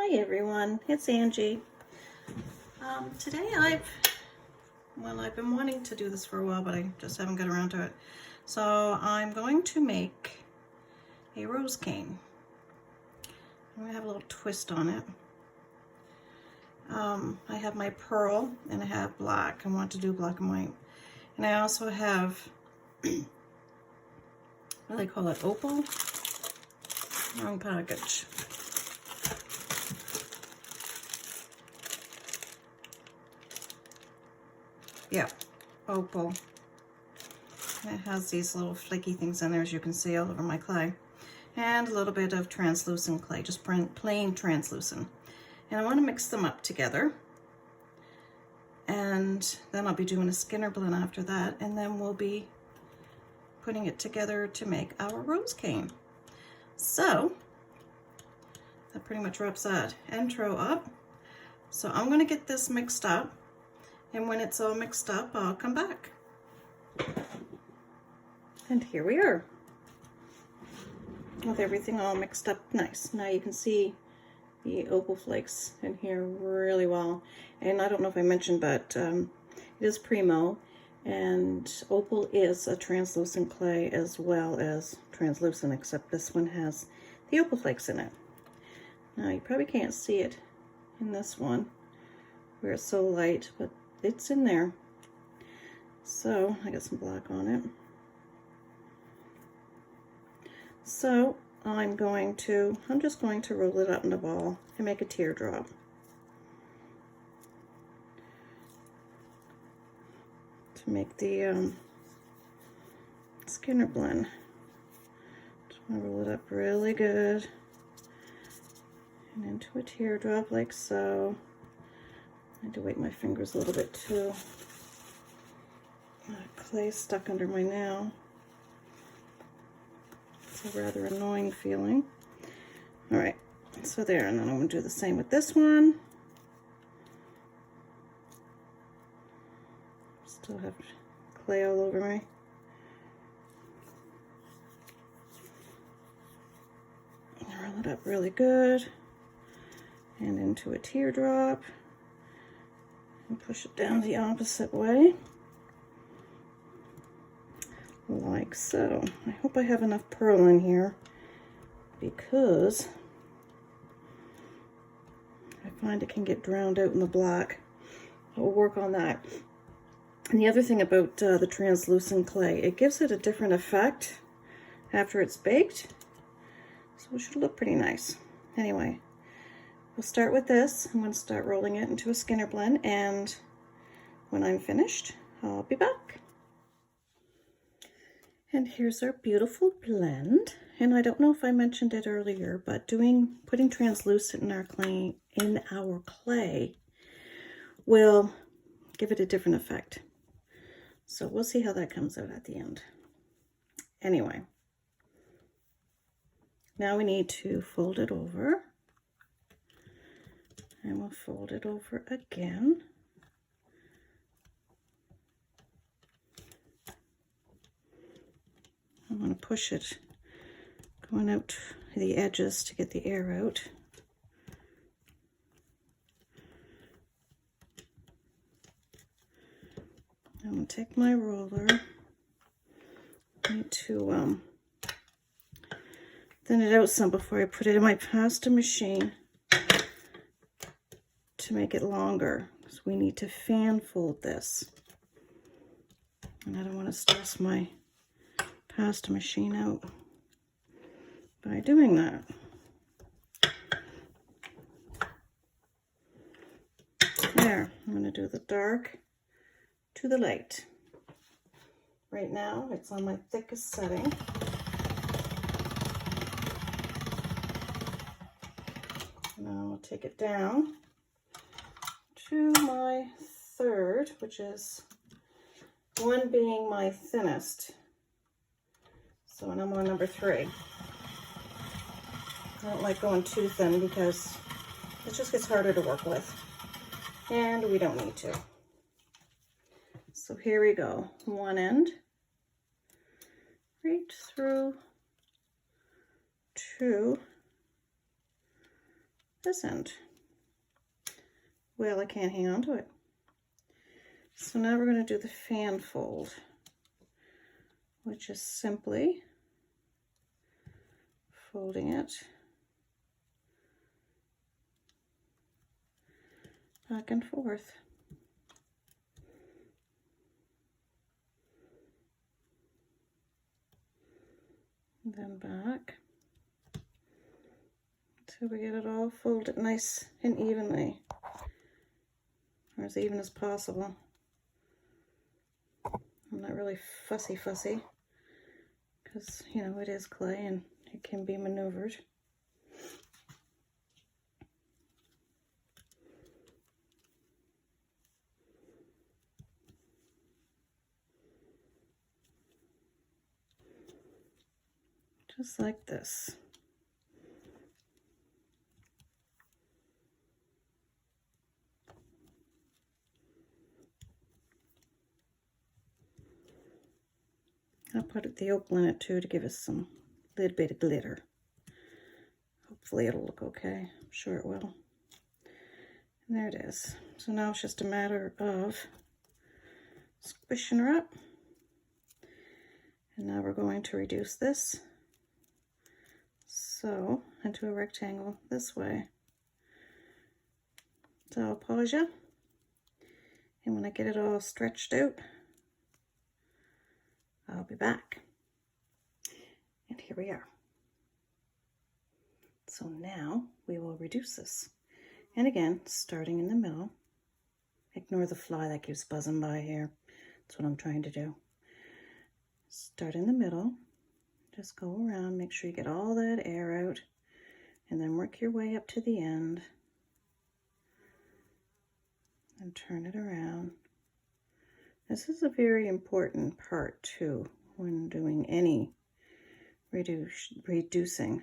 Hi everyone, it's Angie. Today I've been wanting to do this for a while, but I just haven't got around to it. So I'm going to make a rose cane. I'm going to have a little twist on it. I have my pearl and I have black. I want to do black and white. And I also have, what do they call it, opal? Wrong package. Yeah, opal. It has these little flaky things in there, as you can see, all over my clay. And a little bit of translucent clay, just plain translucent. And I want to mix them up together. And then I'll be doing a Skinner blend after that. And then we'll be putting it together to make our rose cane. So, that pretty much wraps that intro up. So I'm going to get this mixed up. And when it's all mixed up, I'll come back. And here we are, with everything all mixed up nice. Now you can see the opal flakes in here really well. And I don't know if I mentioned, but it is Primo, and opal is a translucent clay as well as translucent, except this one has the opal flakes in it. Now you probably can't see it in this one where it's so light, but it's in there. So I got some black on it. So I'm just going to roll it up in a ball and make a teardrop. To make the Skinner blend. Just want to roll it up really good and into a teardrop like so. I had to weight my fingers a little bit too. Clay stuck under my nail. It's a rather annoying feeling. Alright, so there, and then I'm going to do the same with this one. Still have clay all over me. Roll it up really good and into a teardrop. And push it down the opposite way, like so. I hope I have enough pearl in here, because I find it can get drowned out in the black. I'll work on that. And the other thing about the translucent clay, it gives it a different effect after it's baked, so it should look pretty nice. Anyway, we'll start with this. I'm going to start rolling it into a Skinner blend, and when I'm finished, I'll be back. And here's our beautiful blend. And I don't know if I mentioned it earlier, but putting translucent in our clay will give it a different effect. So we'll see how that comes out at the end. Anyway, now we need to fold it over. And we'll fold it over again. I'm going to push it going out to the edges to get the air out. I'm going to take my roller. I need to thin it out some before I put it in my pasta machine to make it longer, so we need to fan fold this, and I don't want to stress my pasta machine out by doing that. There, I'm going to do the dark to the light. Right now it's on my thickest setting. Now I'll take it down to my third, which is one being my thinnest. So when I'm on number 3. I don't like going too thin because it just gets harder to work with. And we don't need to. So here we go. One end, right through to this end. Well, I can't hang on to it. So now we're going to do the fan fold, which is simply folding it back and forth. And then back until we get it all folded nice and evenly, or as even as possible. I'm not really fussy because, you know, it is clay and it can be maneuvered. Just like this. I'll put the opal in it too to give us some little bit of glitter. Hopefully it'll look okay. I'm sure it will. And there it is. So now it's just a matter of squishing her up. And now we're going to reduce this so into a rectangle this way. So I'll pause you, and when I get it all stretched out, I'll be back. And here we are. So now we will reduce this. And again, starting in the middle. Ignore the fly that keeps buzzing by here. That's what I'm trying to do. Start in the middle. Just go around, make sure you get all that air out, and then work your way up to the end. And turn it around. This is a very important part too when doing any reducing,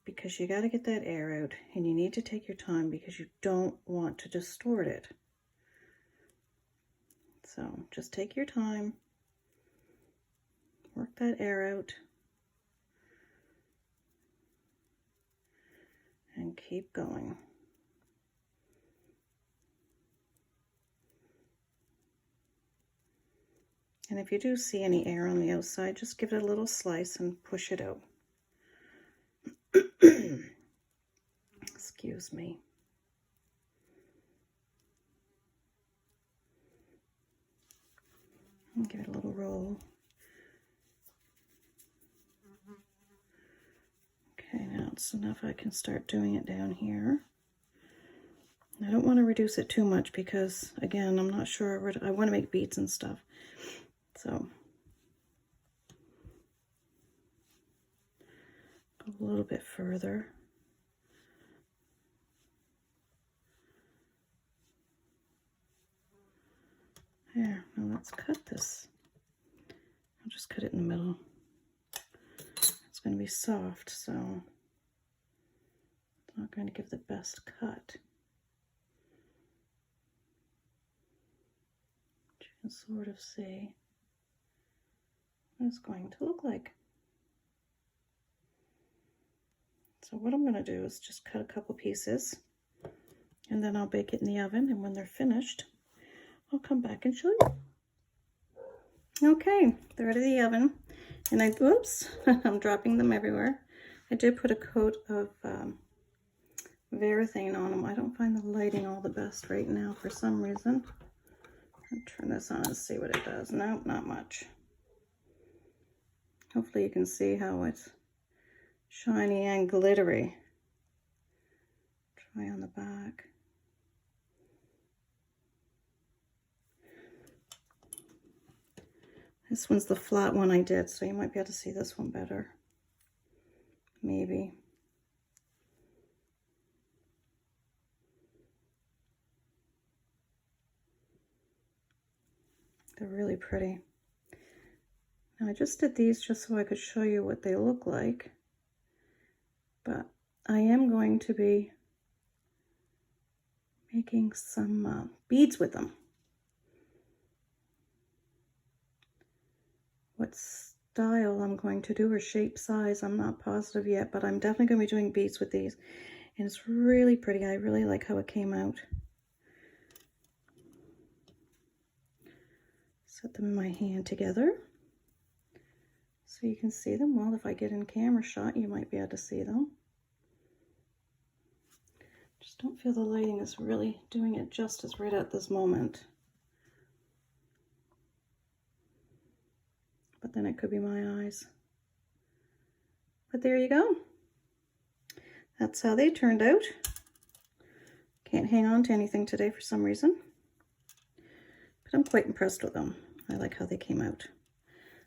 because you got to get that air out, and you need to take your time because you don't want to distort it. So just take your time, work that air out, and keep going. And if you do see any air on the outside, just give it a little slice and push it out. Excuse me. And give it a little roll. Okay, now it's enough. I can start doing it down here. I don't want to reduce it too much because, again, I'm not sure. I want to make beads and stuff. So, go a little bit further. There, now let's cut this. I'll just cut it in the middle. It's going to be soft, so it's not going to give the best cut. You can sort of see what it's going to look like. So what I'm going to do is just cut a couple pieces, and then I'll bake it in the oven, and when they're finished, I'll come back and show you. Okay, they're out of the oven, and oops, I'm dropping them everywhere. I did put a coat of Varathane on them. I don't find the lighting all the best right now for some reason. I'll turn this on and see what it does. No, not much. Hopefully you can see how it's shiny and glittery. Try on the back. This one's the flat one I did, so you might be able to see this one better. Maybe. They're really pretty. Now I just did these just so I could show you what they look like, but I am going to be making some beads with them. What style I'm going to do or shape size, I'm not positive yet, but I'm definitely going to be doing beads with these. And it's really pretty. I really like how it came out. Set them in my hand together so you can see them. Well, if I get in camera shot, you might be able to see them. Just don't feel the lighting is really doing it justice right at this moment. But then it could be my eyes. But there you go. That's how they turned out. Can't hang on to anything today for some reason. But I'm quite impressed with them. I like how they came out.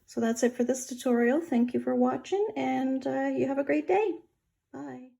So that's it for this tutorial. Thank you for watching, and you have a great day. Bye.